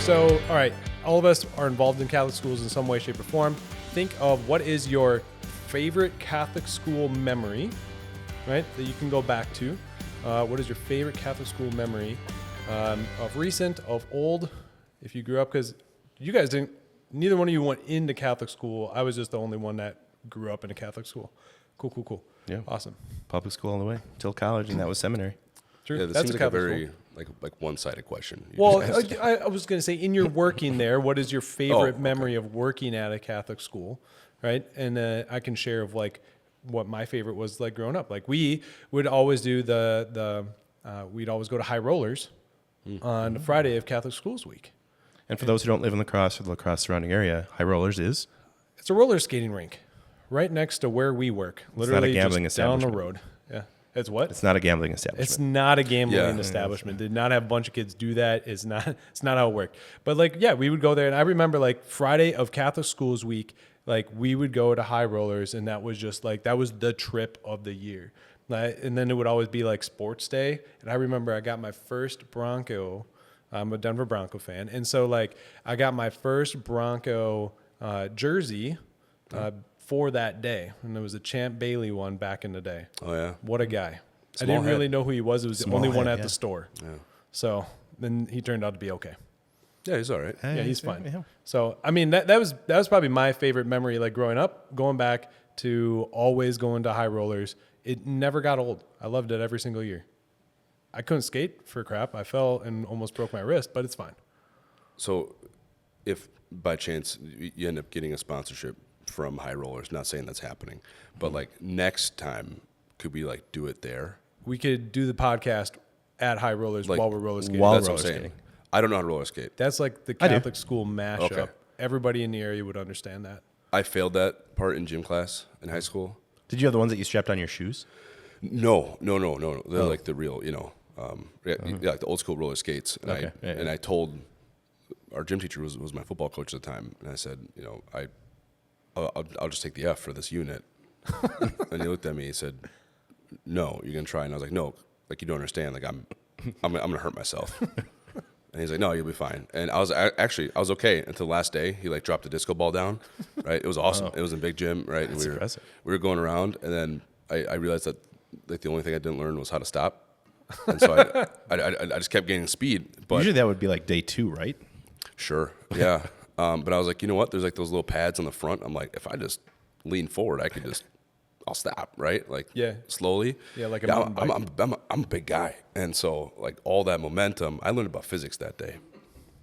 So, all right, all of us are involved in Catholic schools in some way, shape, or form. Think of what is your favorite Catholic school memory, right, that you can go back to. What is your favorite Catholic school memory of recent, of old, if you grew up? Because you guys didn't, neither one of you went into Catholic school. I was just the only one that grew up in a Catholic school. Cool. Yeah. Awesome. Public school all the way till college, and that was seminary. True. Yeah, this That's seems a like a Catholic very school. like one-sided question. Well, I was going to say, in your working there, what is your favorite memory of working at a Catholic school, right? And I can share of like what my favorite was like growing up. Like we would always do we'd always go to High Rollers on the Friday of Catholic Schools Week. And for those who don't live in La Crosse or the La Crosse surrounding area, High Rollers is? It's a roller skating rink right next to where we work. Literally not a gambling just down the establishment. road. Yeah. It's what? It's not a gambling establishment. It's not a gambling Yeah. establishment. Did not have a bunch of kids do that. It's not how it worked. But like, yeah, we would go there. And I remember like Friday of Catholic Schools Week, like we would go to High Rollers, and that was just like, that was the trip of the year. And then it would always be like sports day. And I remember I got my first Bronco. I'm a Denver Bronco fan. And so like I got my first Bronco jersey for that day. And it was a Champ Bailey one back in the day. Oh, yeah. What a guy. Small I didn't really head. know who he was. It was the Small only one head, at yeah. the store. Yeah. So then he turned out to be okay. Yeah, he's all right. Yeah, he's fine. Yeah. So, I mean, that was probably my favorite memory, like growing up, going back to always going to High Rollers. It never got old. I loved it every single year. I couldn't skate for crap. I fell and almost broke my wrist, but it's fine. So if by chance you end up getting a sponsorship from High Rollers, not saying that's happening, but like next time, could we like do it there? We could do the podcast at High Rollers Like, while we're roller skating. while That's roller what I'm saying. skating. I don't know how to roller skate. That's like the I do. Catholic school mashup. Okay. Everybody in the area would understand that. I failed that part in gym class in high school. Did you have the ones that you strapped on your shoes? No. They're like the real, like the old school roller skates. And Okay. Yeah. And I told our gym teacher was my football coach at the time, and I said, I'll just take the F for this unit. And he looked at me and said, "No, you're gonna try." And I was like, "No, like you don't understand. Like I'm gonna hurt myself." And he's like, "No, you'll be fine." And I was okay until the last day. He like dropped a disco ball down, right? It was awesome. It was in big gym, right? That's and impressive. we were going around, and then I realized that like the only thing I didn't learn was how to stop. And so I just kept gaining speed. But Usually that would be like day 2, right? sure, yeah. But I was like, you know what? There's like those little pads on the front. I'm like, if I just lean forward, I'll stop, right? Like slowly. Yeah, like a mountain bike. I'm a big guy, and so like all that momentum, I learned about physics that day.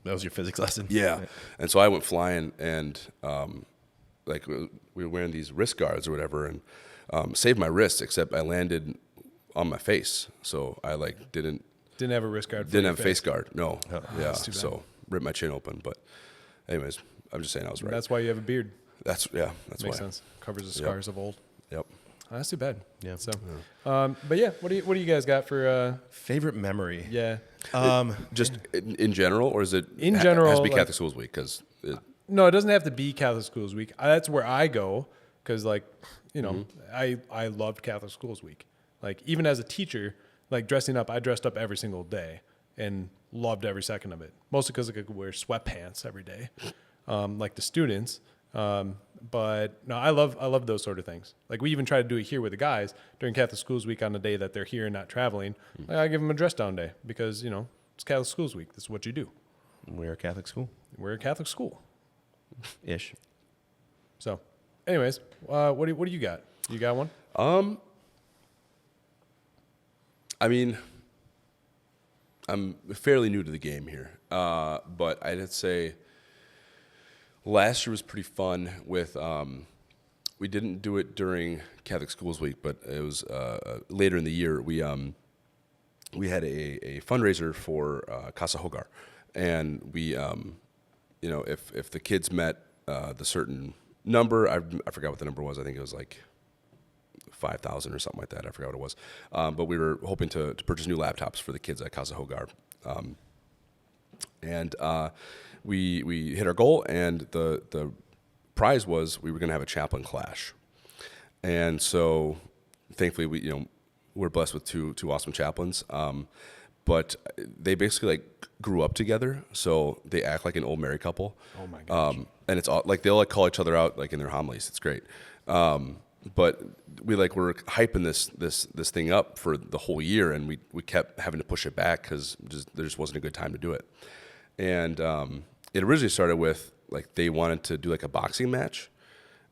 That was your physics lesson? Yeah, and so I went flying, and like we were wearing these wrist guards or whatever, and saved my wrists, except I landed on my face, so I like didn't Didn't have a wrist guard. didn't have a face guard. No, yeah, that's too bad. so ripped my chin open. But anyways, I'm just saying I was right. That's why you have a beard. That's Makes why. sense. Covers the scars of old. Yep. Oh, that's too bad. Yeah. So, but yeah, what do you guys got for? Favorite memory? Yeah. Just in general, or is it In It has general, to be like- Catholic Schools Week because No, it doesn't have to be Catholic Schools Week. That's where I go because, like, I loved Catholic Schools Week. Like, even as a teacher, like dressing up, I dressed up every single day and loved every second of it. Mostly because I could wear sweatpants every day, like the students. But no, I love those sort of things. Like we even try to do it here with the guys during Catholic Schools Week on the day that they're here and not traveling. Like, I give them a dress down day because it's Catholic Schools Week. This is what you do. We're a Catholic school. We're a Catholic school. Ish. So, anyways, what do you got? You got one? I mean, I'm fairly new to the game here, but I'd say last year was pretty fun with, we didn't do it during Catholic Schools Week, but it was later in the year. We had a fundraiser for Casa Hogar, and we, if the kids met the certain number, I forgot what the number was. I think it was like 5,000 or something like that. I forgot what it was. But we were hoping to purchase new laptops for the kids at Casa Hogar. And we hit our goal, and the prize was we were going to have a chaplain clash. And so thankfully we're blessed with two awesome chaplains. but they basically like grew up together, so they act like an old married couple. Oh my gosh. And it's all like they'll like call each other out like in their homilies. It's great. But we like were hyping this thing up for the whole year, and we kept having to push it back because there just wasn't a good time to do it. And it originally started with like they wanted to do like a boxing match,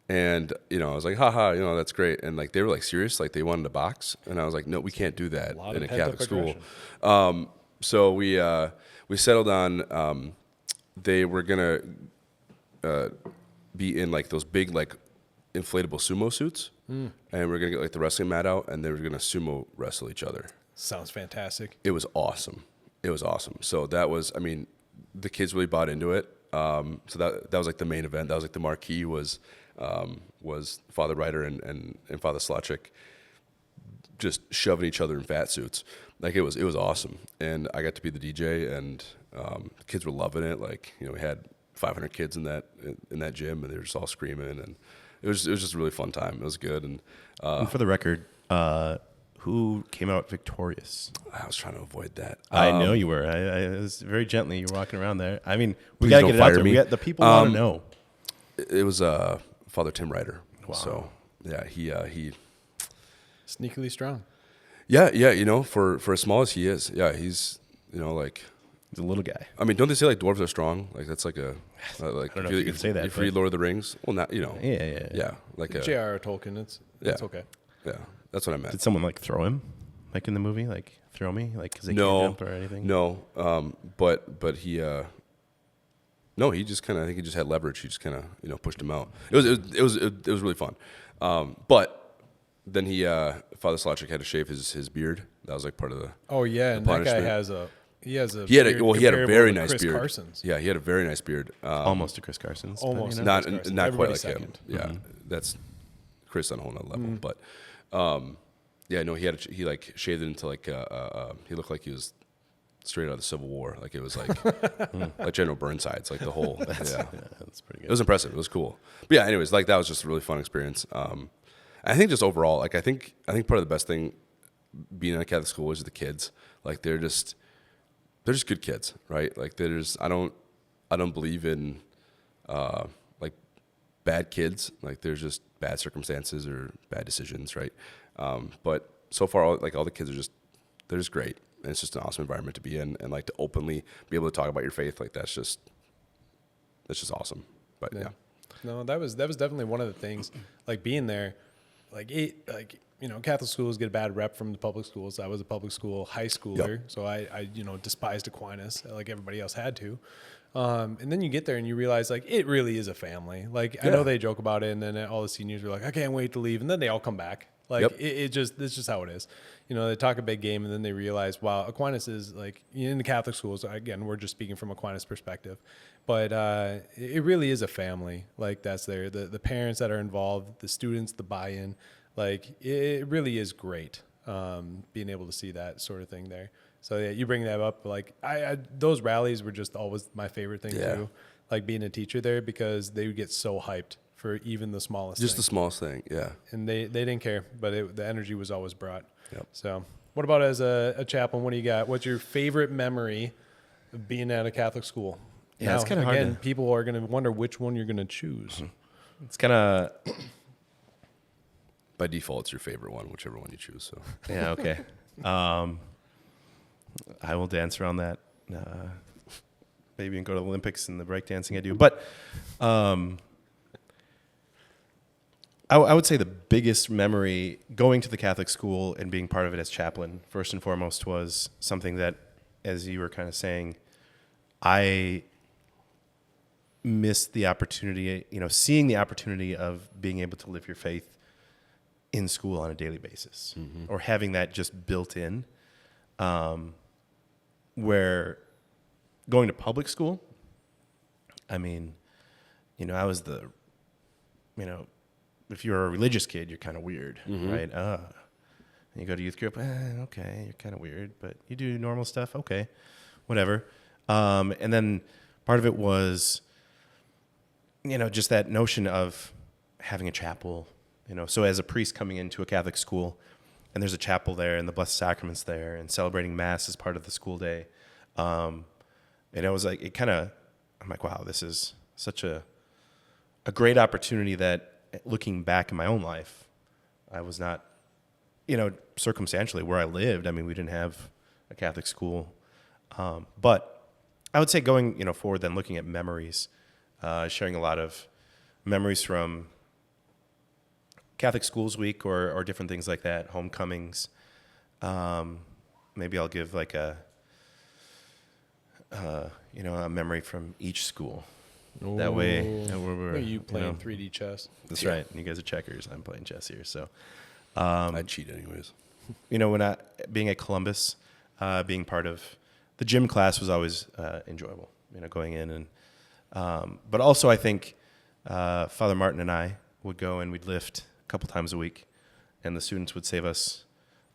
and I was like, haha, that's great. And like they were like serious, like they wanted to box, and I was like, no, we can't do that in a Catholic school. So we settled on they were gonna be in like those big like inflatable sumo suits, and we're gonna get like the wrestling mat out, and they were gonna sumo wrestle each other. Sounds fantastic. It was awesome. So that was, I mean, the kids really bought into it. So that was like the main event. That was like the marquee was Father Ryder and Father Slotchick just shoving each other in fat suits. Like it was awesome. And I got to be the DJ, and the kids were loving it. Like, we had 500 kids in that gym, and they were just all screaming, and it was just a really fun time. It was good. And for the record, who came out victorious? I was trying to avoid that. I know you were. I was very gently. You're walking around there. I mean, we Please got to don't get it out fire there. me. The people want to know. It was Father Tim Ryder. Wow. So yeah, he Sneakily strong. yeah, for as small as he is, yeah, he's like. He's a little guy. I mean, don't they say like dwarves are strong? Like that's like a like I don't know if you can say that, if you read Lord of the Rings, well, not Yeah. like J.R.R. Tolkien. It's okay. Yeah, that's what I meant. Did someone like throw him, like in the movie, like throw me, like because they No, can't jump or anything? No, but he no, he just kind of, I think he just had leverage. He just kind of pushed him out. It was really fun. But then Father Slotchick had to shave his beard. That was like part of the. Oh yeah, and that guy punishment. has a. He had a He had a very to nice Chris beard. Carson's. Yeah, he had a very nice beard. Almost to Chris Carson's. Almost. But, Not Chris Carson. not quite like Everybody's him. second. Yeah, that's Chris on a whole nother level. But yeah, no, he like shaved it into like he looked like he was straight out of the Civil War. Like it was like like General Burnside's like the whole. that's Yeah, pretty good. it was impressive. It was cool. But yeah, anyways, like that was just a really fun experience. I think just overall, like I think part of the best thing being in a Catholic school is the kids. Like they're just good kids, right? Like I don't believe in like bad kids. Like there's just bad circumstances or bad decisions, right? But so far, all the kids they're just great, and it's just an awesome environment to be in, and like to openly be able to talk about your faith, like that's just awesome. But yeah. No, that was definitely one of the things. Like being there, Catholic schools get a bad rep from the public schools. I was a public school high schooler, so I despised Aquinas like everybody else had to. And then you get there and you realize like it really is a family. Like I know they joke about it, and then all the seniors are like, I can't wait to leave, and then they all come back. Like it's just how it is. They talk a big game, and then they realize, wow, Aquinas is like in the Catholic schools. Again, we're just speaking from Aquinas' perspective, but it really is a family. Like that's there. The parents that are involved, the students, the buy-in. Like it really is great being able to see that sort of thing there. So yeah, you bring that up. Like I those rallies were just always my favorite thing too. Like being a teacher there, because they would get so hyped for even the smallest Just thing. the smallest thing, yeah. And they didn't care, but the energy was always brought. Yep. So what about as a chaplain? What do you got? What's your favorite memory of being at a Catholic school? Yeah, it's kind of hard. Again, people are going to wonder which one you're going to choose. It's kind of. By default, it's your favorite one, whichever one you choose. So Yeah, okay. I will dance around that. Maybe and go to the Olympics and the breakdancing I do. But I would say the biggest memory going to the Catholic school and being part of it as chaplain, first and foremost, was something that, as you were kind of saying, I missed the opportunity, seeing the opportunity of being able to live your faith in school on a daily basis, or having that just built in, where going to public school, I mean, I was if you're a religious kid, you're kind of weird, right? You go to youth group, okay, you're kind of weird, but you do normal stuff, okay, whatever. And then part of it was, just that notion of having a chapel. So as a priest coming into a Catholic school, and there's a chapel there, and the Blessed Sacrament's there, and celebrating Mass as part of the school day. And it was like, I'm like, wow, this is such a great opportunity that, looking back in my own life, I was not, circumstantially where I lived. I mean, we didn't have a Catholic school. But I would say going, forward, then looking at memories, sharing a lot of memories from Catholic Schools Week or different things like that, homecomings. Maybe I'll give like a memory from each school. That way, we're you playing 3D chess. That's right. You guys are checkers. I'm playing chess here. So, I'd cheat anyways. when being at Columbus, being part of the gym class was always enjoyable. Going in and, but also I think Father Martin and I would go and we'd lift a couple times a week, and the students would save us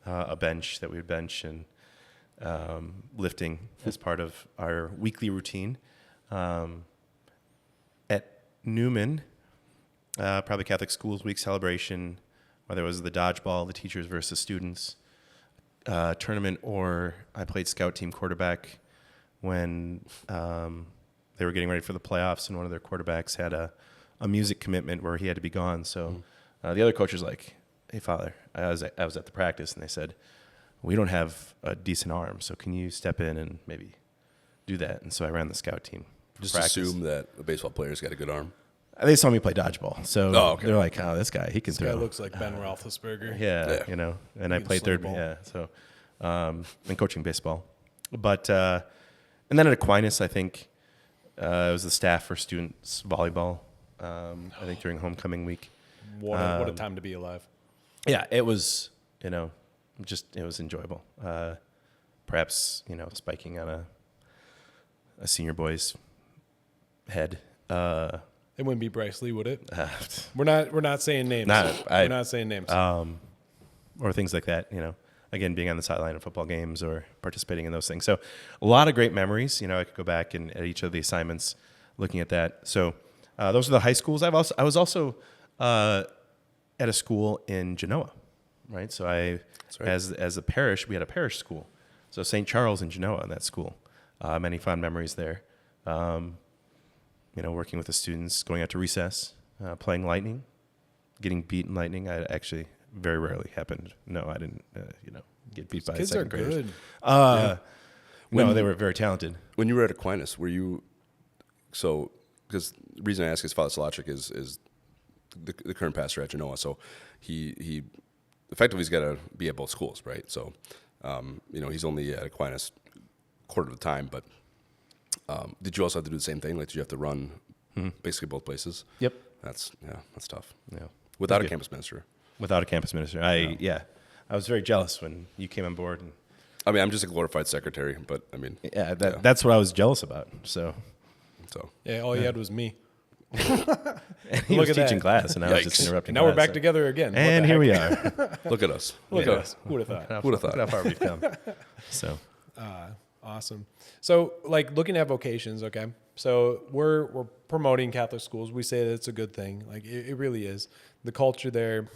a bench that we would bench and lifting as part of our weekly routine. At Newman, probably Catholic Schools Week celebration, whether it was the dodgeball, the teachers versus students tournament, or I played scout team quarterback when they were getting ready for the playoffs, and one of their quarterbacks had a music commitment where he had to be gone. So the other coach was like, "Hey, Father," I was at the practice, and they said, "We don't have a decent arm, so can you step in and maybe do that?" And so I ran the scout team. Just practice. assume that a baseball player's got a good arm. They saw me play dodgeball, so they're like, "Oh, this guy, he can This throw." guy looks like Ben Roethlisberger. Yeah. And I can played slow third. ball. Yeah, so and coaching baseball, but and then at Aquinas, I think it was the staff for students volleyball. I think during homecoming week. What a time to be alive. Yeah, it was. It was enjoyable. Perhaps spiking on a senior boy's head. It wouldn't be Bryce Lee, would it? We're not saying names. We're not saying names. Or things like that. Again, being on the sideline of football games or participating in those things. So a lot of great memories. I could go back and at each of the assignments looking at that. So those are the high schools. I was also at a school in Genoa, right? So as a parish, we had a parish school. So St. Charles in Genoa in that school. Many fond memories there. Working with the students, going out to recess, playing lightning, getting beat in lightning. I actually very rarely happened. No, I didn't, get beat by Kids second are graders. good. No, they were very talented. When you were at Aquinas, were you because the reason I ask is Father Solachik is the current pastor at Genoa, so he effectively he's got to be at both schools, right? So he's only at Aquinas quarter of the time, but did you also have to do the same thing? Like, did you have to run basically both places? Yep. That's tough. Yeah. Without a campus minister. Without a campus minister. I was very jealous when you came on board. And I mean, I'm just a glorified secretary, but I mean, that's what I was jealous about. So Yeah, all you had was me. he was at teaching that. class, and I was just interrupting. Now we're class, back together again. What and the here heck? we are. look at us. Look at us. Who would have thought? Who'd have thought? Look how far we've come. So Awesome. So, like, looking at vocations, okay. So we're promoting Catholic schools. We say that it's a good thing. Like, it really is. The culture there,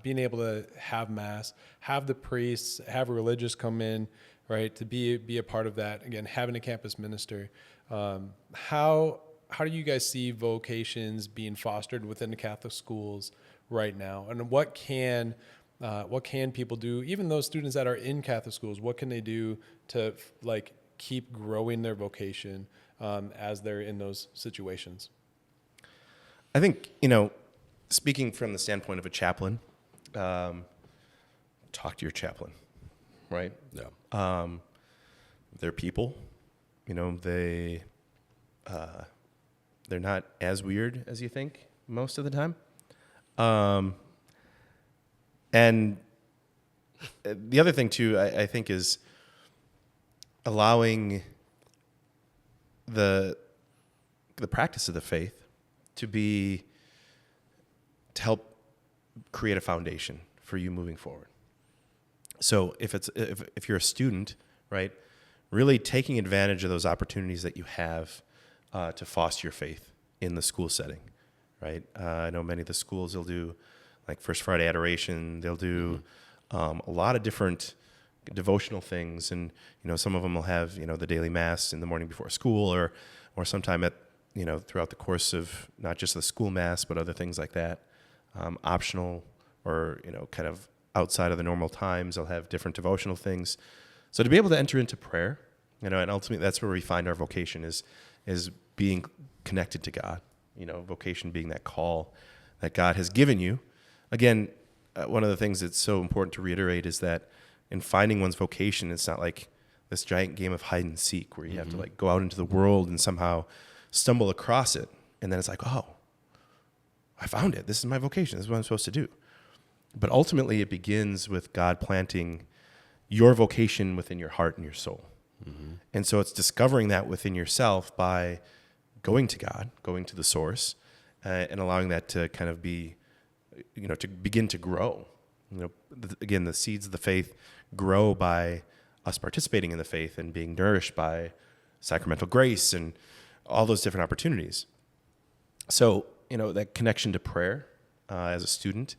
being able to have mass, have the priests, have a religious come in, right, to be a part of that. Again, having a campus minister. How do you guys see vocations being fostered within the Catholic schools right now? And what can people do? Even those students that are in Catholic schools, what can they do to keep growing their vocation as they're in those situations? I think, speaking from the standpoint of a chaplain, talk to your chaplain, right? Yeah. They're people, they're not as weird as you think most of the time. And the other thing too, I think, is allowing the practice of the faith to help create a foundation for you moving forward. So if you're a student, right, really taking advantage of those opportunities that you have to foster your faith in the school setting, right? I know many of the schools, they'll do like First Friday Adoration. They'll do a lot of different devotional things, and some of them will have the daily mass in the morning before school, or sometime at throughout the course of not just the school mass but other things like that, optional, or kind of outside of the normal times. They'll have different devotional things. So to be able to enter into prayer, and ultimately that's where we find our vocation is being connected to God. Vocation being that call that God has given you. Again, one of the things that's so important to reiterate is that in finding one's vocation, it's not like this giant game of hide and seek where you have to like go out into the world and somehow stumble across it. And then it's like, oh, I found it. This is my vocation. This is what I'm supposed to do. But ultimately it begins with God planting your vocation within your heart and your soul. And so it's discovering that within yourself by going to God, going to the source, and allowing that to kind of be, to begin to grow. Again, the seeds of the faith grow by us participating in the faith and being nourished by sacramental grace and all those different opportunities. So, that connection to prayer as a student,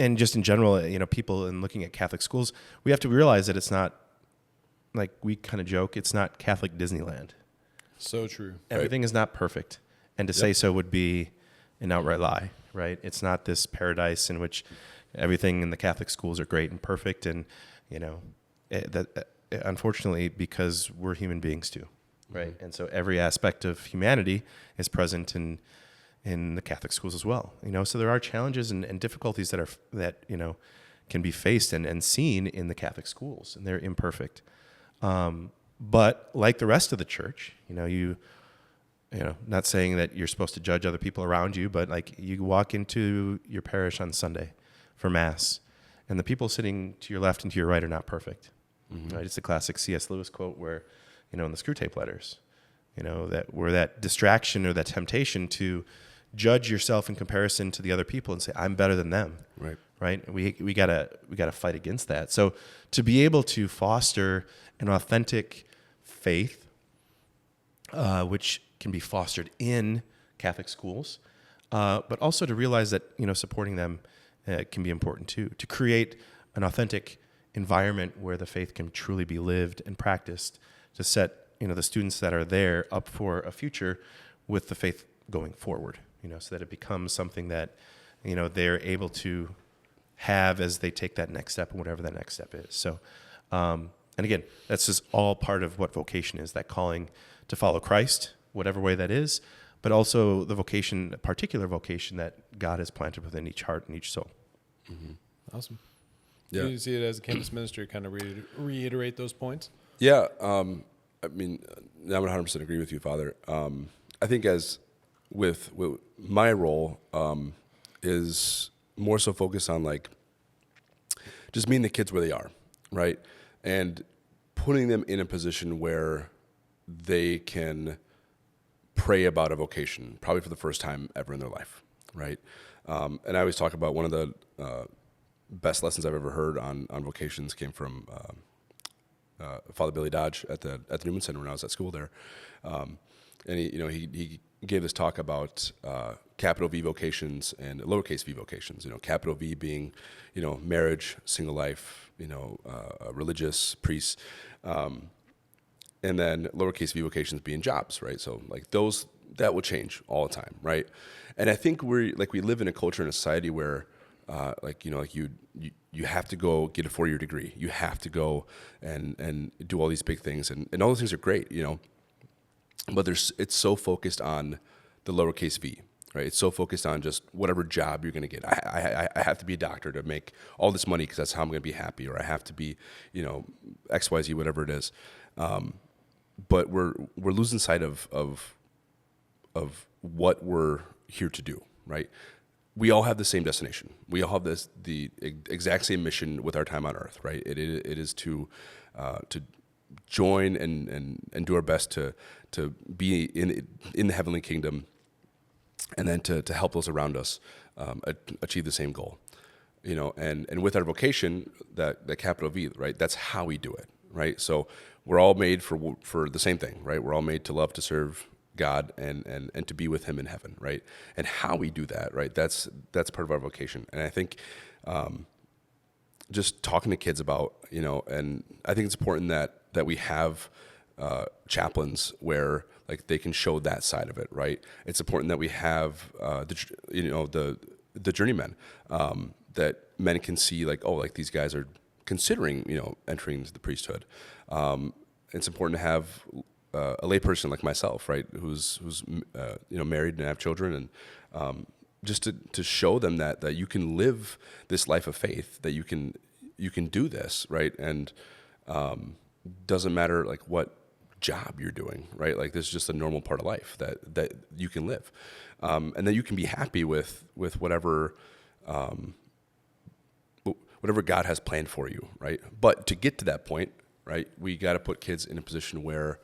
and just in general, people in looking at Catholic schools, we have to realize that it's not, like we kind of joke, it's not Catholic Disneyland. So true. Everything is not perfect. And to say so would be an outright lie, right? It's not this paradise in which everything in the Catholic schools are great and perfect. And, unfortunately, because we're human beings too, right? And so every aspect of humanity is present in the Catholic schools as well. So there are challenges and difficulties that can be faced and seen in the Catholic schools, and they're imperfect. But like the rest of the church, not saying that you're supposed to judge other people around you, but like you walk into your parish on Sunday for Mass, and the people sitting to your left and to your right are not perfect. Right? It's a classic C.S. Lewis quote where, in the Screwtape Letters, that distraction or that temptation to judge yourself in comparison to the other people and say, I'm better than them. Right. We gotta fight against that. So to be able to foster an authentic faith, which can be fostered in Catholic schools, but also to realize that, supporting them can be important too, to create an authentic environment where the faith can truly be lived and practiced, to set, the students that are there up for a future with the faith going forward, so that it becomes something that, they're able to have as they take that next step, whatever that next step is. So, and again, that's just all part of what vocation is, that calling to follow Christ, whatever way that is, but also the vocation, a particular vocation that God has planted within each heart and each soul. Awesome. Yeah. Do you see it as a campus minister, kind of reiterate those points? Yeah. I mean, I would 100% agree with you, Father. I think as with my role is more so focused on like just meeting the kids where they are, right? And putting them in a position where they can pray about a vocation, probably for the first time ever in their life, right? And I always talk about one of the best lessons I've ever heard on vocations came from Father Billy Dodge at the Newman Center when I was at school there. And he gave this talk about capital V vocations and lowercase v vocations. Capital V being, marriage, single life, religious, priests, and then lowercase v vocations being jobs, right? So like those, that will change all the time, right? And I think we live in a culture and a society where you have to go get a 4-year degree. You have to go and do all these big things, and all those things are great, but it's so focused on the lowercase v, right? It's so focused on just whatever job you're going to get. I have to be a doctor to make all this money because that's how I'm going to be happy, or I have to be, X, Y, Z, whatever it is. But we're losing sight of what we're here to do, right? We all have the same destination. We all have the exact same mission with our time on Earth, right? It is to join and do our best to be in the heavenly kingdom, and then to help those around us achieve the same goal, And with our vocation, that capital V, right? That's how we do it, right? So we're all made for the same thing, right? We're all made to love, to serve God and to be with Him in heaven, right? And how we do that, right? That's part of our vocation. And I think just talking to kids about, and I think it's important that we have chaplains where like they can show that side of it, right? It's important that we have the journeymen, that men can see like, oh, like these guys are considering, entering into the priesthood. It's important to have a layperson like myself, right, who's married and have children, and just to show them that you can live this life of faith, that you can do this, right, and doesn't matter like what job you're doing, right, like this is just a normal part of life that you can live, and that you can be happy with whatever God has planned for you, right? But to get to that point, right, we got to put kids in a position where,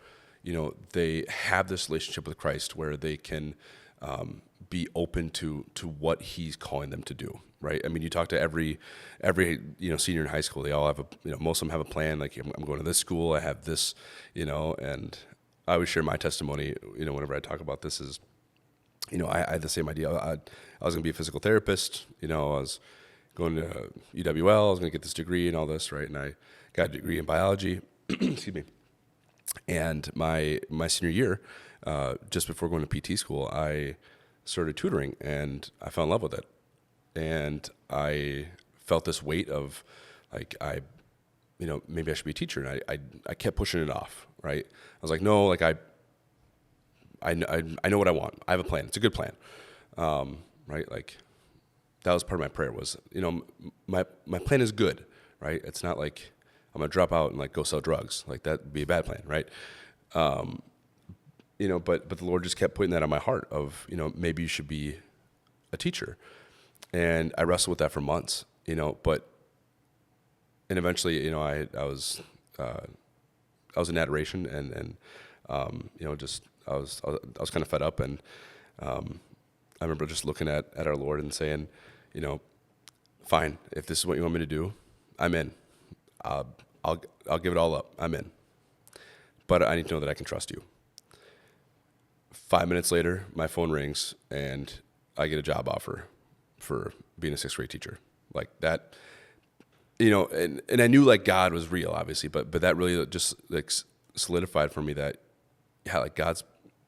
they have this relationship with Christ, where they can be open to what He's calling them to do, right? I mean, you talk to every senior in high school, they all have most of them have a plan. Like, I'm going to this school, I have this, and I always share my testimony, whenever I talk about this is, I had the same idea. I was going to be a physical therapist, I was going to UWL, I was going to get this degree and all this, right? And I got a degree in biology, excuse me. And my senior year, just before going to PT school, I started tutoring, and I fell in love with it. And I felt this weight of like, maybe I should be a teacher. And I kept pushing it off, right? I was like, no, like I know what I want. I have a plan. It's a good plan. Right? Like that was part of my prayer was, my plan is good, right? It's not like I'm going to drop out and like go sell drugs. Like that would be a bad plan, right? But the Lord just kept putting that on my heart of, maybe you should be a teacher. And I wrestled with that for months, and eventually, I was in adoration and I was kind of fed up, and I remember just looking at our Lord and saying, fine, if this is what you want me to do, I'm in. I'll give it all up. I'm in. But I need to know that I can trust you. 5 minutes later, my phone rings and I get a job offer for being a 6th grade teacher. Like that, and I knew like God was real, obviously, but that really just like solidified for me that, yeah, like God's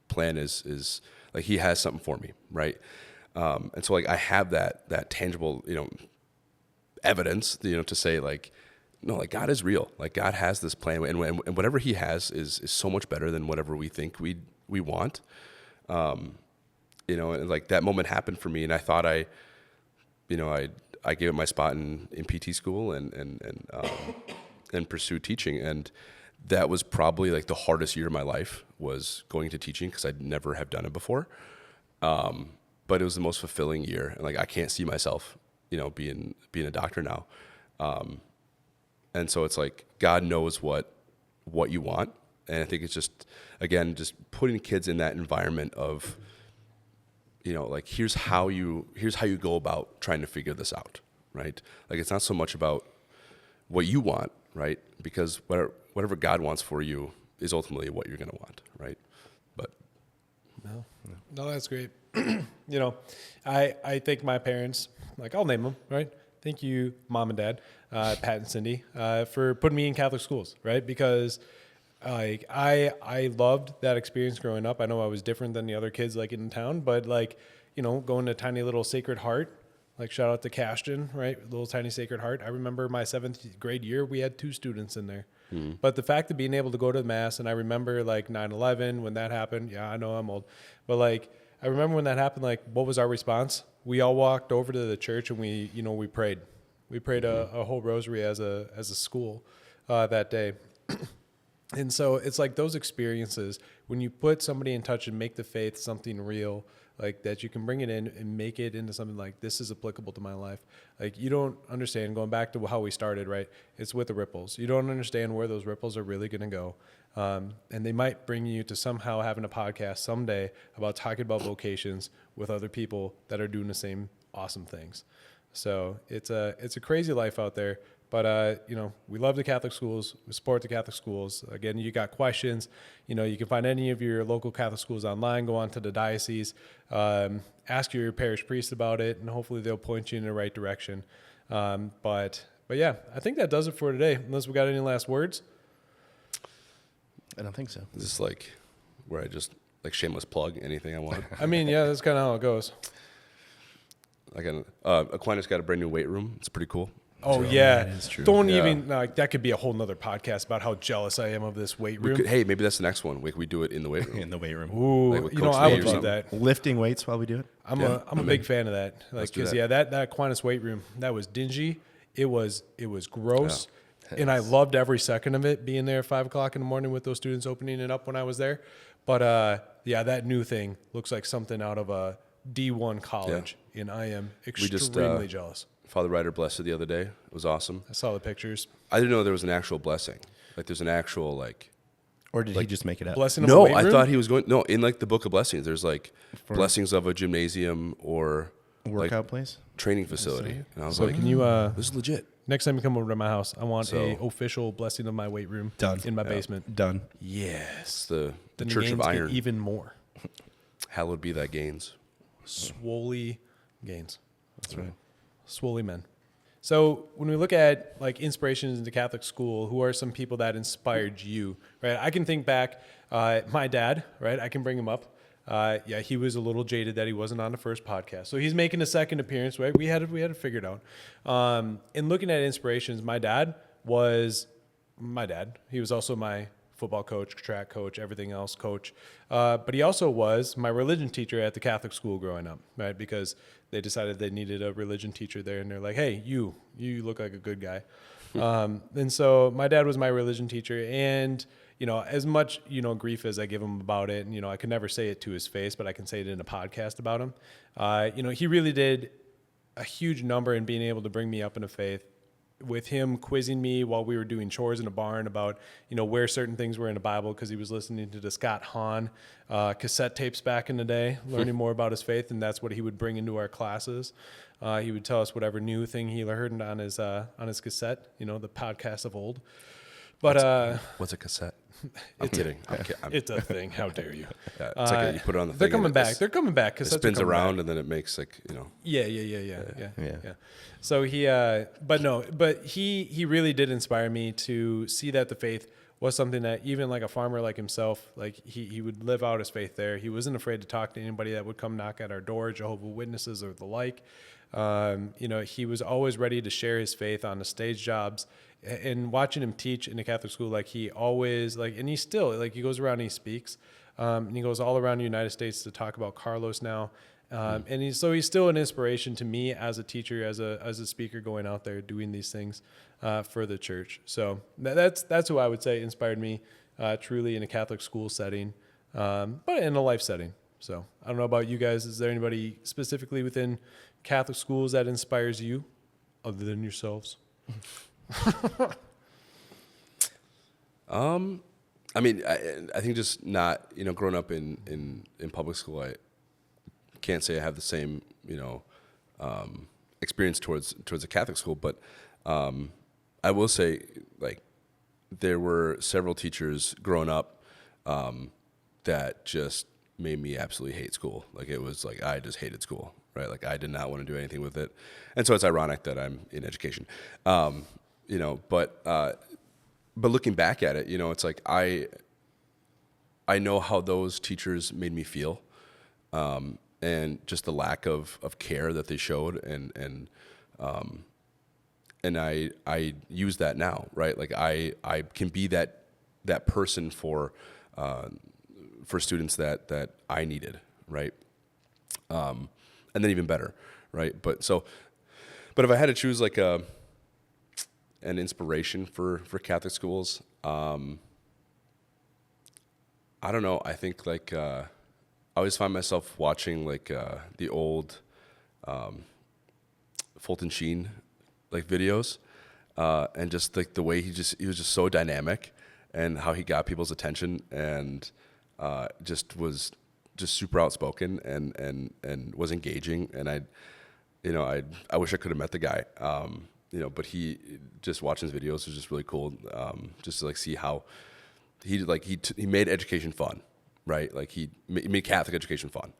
plan is like He has something for me, right? And so like I have that tangible, evidence, to say like, no, like God is real. Like God has this plan, and whatever He has is so much better than whatever we think we want. And like that moment happened for me, and I thought I gave it my spot in PT school and pursued teaching, and that was probably like the hardest year of my life was going to teaching because I'd never have done it before. But it was the most fulfilling year, and like I can't see myself, being a doctor now. And so it's like God knows what you want, and I think it's just putting kids in that environment of, like here's how you go about trying to figure this out, right? Like it's not so much about what you want, right? Because whatever God wants for you is ultimately what you're going to want, right? But no, that's great. I thank my parents, like I'll name them, right? Thank you, Mom and Dad, Pat and Cindy, for putting me in Catholic schools, right? Because like I loved that experience growing up. I know I was different than the other kids like in town, but like, going to tiny little Sacred Heart, like shout out to Cashton, right? Little tiny Sacred Heart. I remember my 7th grade year, we had 2 students in there. Mm-hmm. But the fact of being able to go to Mass, and I remember like 9/11 when that happened. Yeah, I know I'm old, but like I remember when that happened, like what was our response? We all walked over to the church and we prayed. We prayed a whole rosary as a school that day. And so it's like those experiences, when you put somebody in touch and make the faith something real, like that you can bring it in and make it into something like this is applicable to my life. Like you don't understand, going back to how we started, right? It's with the ripples. You don't understand where those ripples are really going to go. And they might bring you to somehow having a podcast someday about talking about vocations with other people that are doing the same awesome things. So it's a crazy life out there. But, we love the Catholic schools. We support the Catholic schools. Again, you got questions, you can find any of your local Catholic schools online, go on to the diocese, ask your parish priest about it, and hopefully they'll point you in the right direction. But yeah, I think that does it for today. Unless we got any last words. I don't think so. Is this like where I just like shameless plug anything I want? I mean, yeah, that's kind of how it goes. Like Aquinas got a brand new weight room. It's pretty cool. Oh yeah, that is true. Don't Yeah. even like that could be a whole nother podcast about how jealous I am of this weight room. Hey, maybe that's the next one. We do it in the weight room. In the weight room. Ooh, Like with you know, Coach I Lee would or love something. that. Lifting weights while we do it. I'm a big fan of that. Like, Let's do cause that. yeah, that Aquinas weight room, that was dingy. It was gross. Yeah. And I loved every second of it being there at 5:00 in the morning with those students opening it up when I was there. But yeah, that new thing looks like something out of a D1 college. And I am extremely jealous. Father Ryder blessed it the other day. It was awesome. I saw the pictures. I didn't know there was an actual blessing. Like there's an actual like. Or did he just make it up? Blessing of a No, weight I room? thought he was going. No, in like the Book of Blessings, there's like blessings of a gymnasium or Workout like place? training facility. And I was So like, can you this is legit. next time you come over to my house, I want So- a official blessing of my weight room Done. in my basement. Done. Yes. It's the Then Church of gains get Iron. even more. Hallowed be thy gains. Swoley gains. That's right. Swoley men. So when we look at like inspirations into Catholic school, who are some people that inspired you, right? I can think back, my dad, right? I can bring him up. Yeah, he was a little jaded that he wasn't on the first podcast. So he's making a second appearance, right? We had it figured out. In looking at inspirations, my dad was my dad. He was also my football coach, track coach, everything else coach. But he also was my religion teacher at the Catholic school growing up, right? Because they decided they needed a religion teacher there. And they're like, hey, you look like a good guy. And so my dad was my religion teacher. And, you know, as much, you know, grief as I give him about it, and, you know, I could never say it to his face, but I can say it in a podcast about him. You know, he really did a huge number in being able to bring me up in a faith, with him quizzing me while we were doing chores in a barn about, you know, where certain things were in the Bible, because he was listening to the Scott Hahn cassette tapes back in the day, learning more about his faith, and that's what he would bring into our classes. He would tell us whatever new thing he heard on his cassette, you know, the podcast of old. But What's a cassette? I'm kidding. it's a thing. How dare you? Yeah, it's like you put it on the thing. They're coming and back. They're coming back. It Cassettes are spins coming around back. and then it makes like, you know. Yeah. Yeah. So he, but he really did inspire me to see that the faith was something that even like a farmer like himself, like he would live out his faith there. He wasn't afraid to talk to anybody that would come knock at our door, Jehovah's Witnesses or the like. You know, he was always ready to share his faith on the stage jobs. And watching him teach in a Catholic school, like he always like, and he still like he goes around and he speaks, and he goes all around the United States to talk about Carlos now. And he's still an inspiration to me as a teacher, as a speaker, going out there doing these things for the church. So that's who I would say inspired me truly in a Catholic school setting, but in a life setting. So I don't know about you guys. Is there anybody specifically within Catholic schools that inspires you, other than yourselves? I mean, I think just not, you know, growing up in public school, I can't say I have the same, you know, experience towards a Catholic school, but I will say, like, there were several teachers growing up that just made me absolutely hate school. Like, it was like I just hated school, right? Like, I did not want to do anything with it, and so it's ironic that I'm in education, you know. But looking back at it, you know, it's like I know how those teachers made me feel. And just the lack of care that they showed, and I use that now, right? Like I can be that person for students that I needed, right? And then even better, right? But if I had to choose like an inspiration for Catholic schools, I don't know. I think like. I always find myself watching like the old Fulton Sheen like videos, and just like the way he was just so dynamic, and how he got people's attention, and just was just super outspoken and was engaging. And I wish I could have met the guy, you know, but he just watching his videos was just really cool, just to like see how he made education fun. Right, like he made Catholic education fun,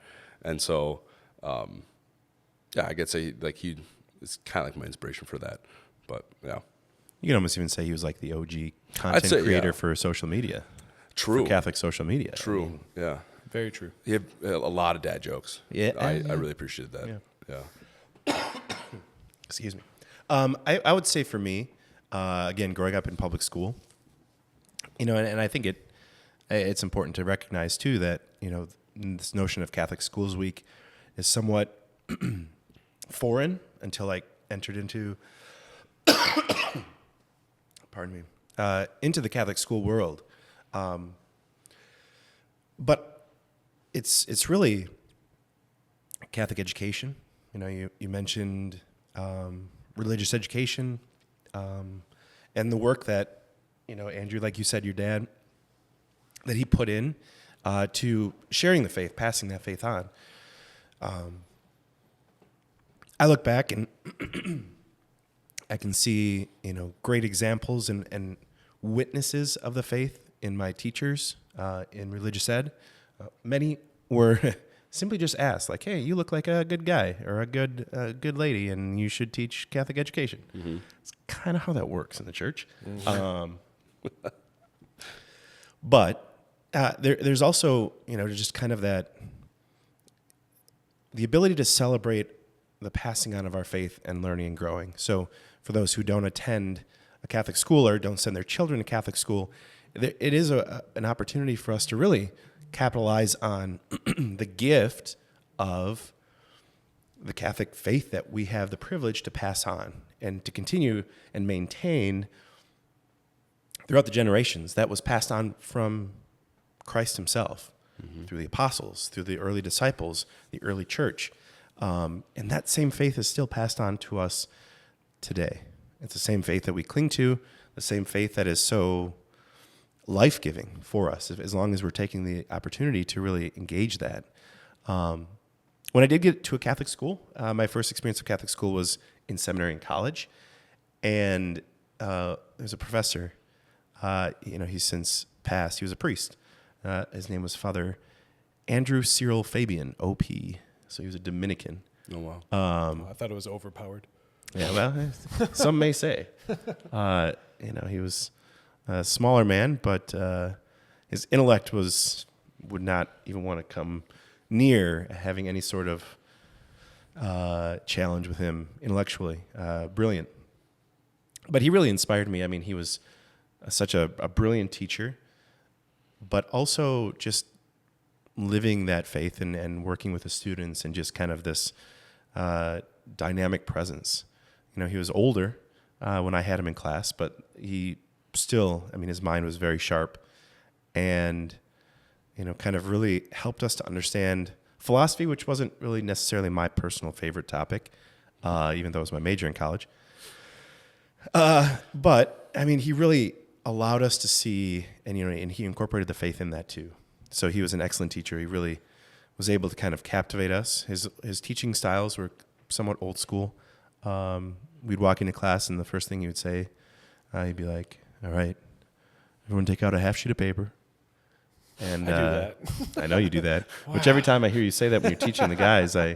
and so, yeah, I could say like he is kind of like my inspiration for that. But yeah, You can almost even say he was like the OG I'd content say, creator yeah. for social media. True. For Catholic social media. True. I mean, Yeah. Very true. You have a lot of dad jokes. Yeah. I really appreciated that. Yeah. Yeah. excuse me. I would say for me, again, growing up in public school, and I think it's important to recognize too that, this notion of Catholic Schools Week is somewhat foreign until I entered into, pardon me, into the Catholic school world. But it's really Catholic education. You mentioned religious education, and the work that, Andrew, like you said, your dad, that he put in to sharing the faith, passing that faith on. I look back and I can see, great examples and witnesses of the faith in my teachers in religious ed. Many were simply just asked, like, "Hey, you look like a good guy or a good lady, and you should teach Catholic education." Mm-hmm. It's kind of how that works in the church. Mm-hmm. But there's also, just kind of the ability to celebrate the passing on of our faith and learning and growing. So for those who don't attend a Catholic school or don't send their children to Catholic school, it is an opportunity for us to really capitalize on the gift of the Catholic faith that we have the privilege to pass on and to continue and maintain throughout the generations that was passed on from Christ himself, through the apostles, through the early disciples, the early church. And that same faith is still passed on to us today. It's the same faith that we cling to, the same faith that is so life-giving for us, as long as we're taking the opportunity to really engage that. When I did get to a Catholic school, my first experience of Catholic school was in seminary and college. And there's a professor, he's since passed. He was a priest. His name was Father Andrew Cyril Fabian, OP. So he was a Dominican. Oh, wow. I thought it was overpowered. Yeah, well, some may say. He was a smaller man, but his intellect would not even want to come near having any sort of challenge with him intellectually. Brilliant. But he really inspired me. I mean, he was such a brilliant teacher, but also just living that faith and working with the students and just kind of this dynamic presence. He was older when I had him in class, but he still, his mind was very sharp and, kind of really helped us to understand philosophy, which wasn't really necessarily my personal favorite topic, even though it was my major in college. But he really allowed us to see, and he incorporated the faith in that too. So he was an excellent teacher. He really was able to kind of captivate us. His teaching styles were somewhat old school. We'd walk into class, and the first thing he would say, he'd be like, "All right, everyone take out a half sheet of paper." And I do that. I know you do that. Wow. Which every time I hear you say that when you're teaching the guys, I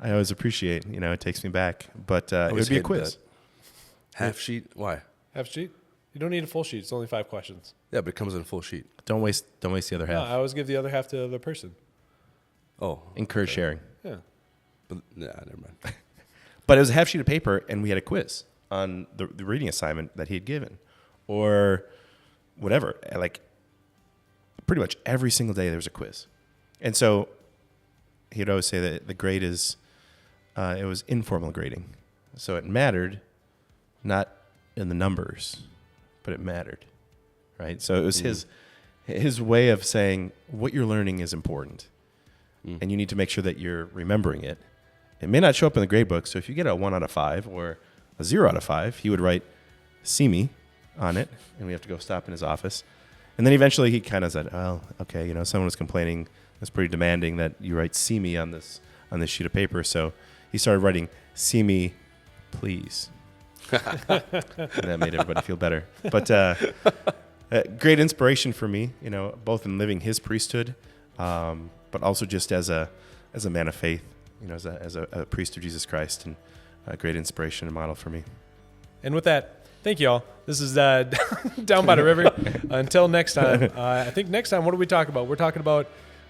always appreciate. It takes me back. But it would be a quiz. Half sheet? Why? Half sheet? You don't need a full sheet. It's only 5 questions. Yeah, but it comes in a full sheet. Don't waste the other half. No, I always give the other half to the other person. Oh. Encourage sharing. Yeah. But never mind. But it was a half sheet of paper, and we had a quiz on the reading assignment that he had given, or whatever. Like, pretty much every single day there was a quiz. And so he'd always say that the grade is, it was informal grading. So it mattered, not in the numbers, but it mattered, right? So it was his way of saying what you're learning is important, and you need to make sure that you're remembering it. It may not show up in the grade book, so if you get a 1 out of 5 or a 0 out of 5, he would write "see me" on it, and we have to go stop in his office. And then eventually he kind of said, "Oh, okay, someone was complaining. That's pretty demanding that you write 'see me' on this sheet of paper." So he started writing "see me, please." And that made everybody feel better. But great inspiration for me, both in living his priesthood, but also just as a man of faith, as a priest of Jesus Christ, and a great inspiration and model for me. And with that, thank you all. This is Down by the River. Until next time, I think next time, what do we talk about? We're talking about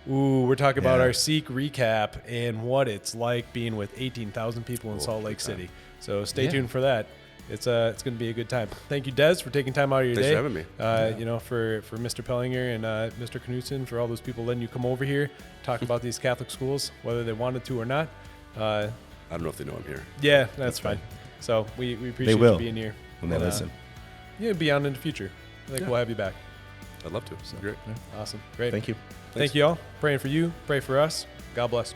our Seek recap and what it's like being with 18,000 people in Salt Lake City. So stay tuned for that. It's going to be a good time. Thank you, Des, for taking time out of your day. Thanks for having me. You know, for Mr. Pellinger and Mr. Knudsen, for all those people letting you come over here, talk about these Catholic schools, whether they wanted to or not. I don't know if they know I'm here. Yeah, that's fine. So we appreciate you being here. When they listen. Yeah, beyond in the future. I think we'll have you back. I'd love to. So, great. Awesome. Great. Thank you. Thank you all. Praying for you. Pray for us. God bless.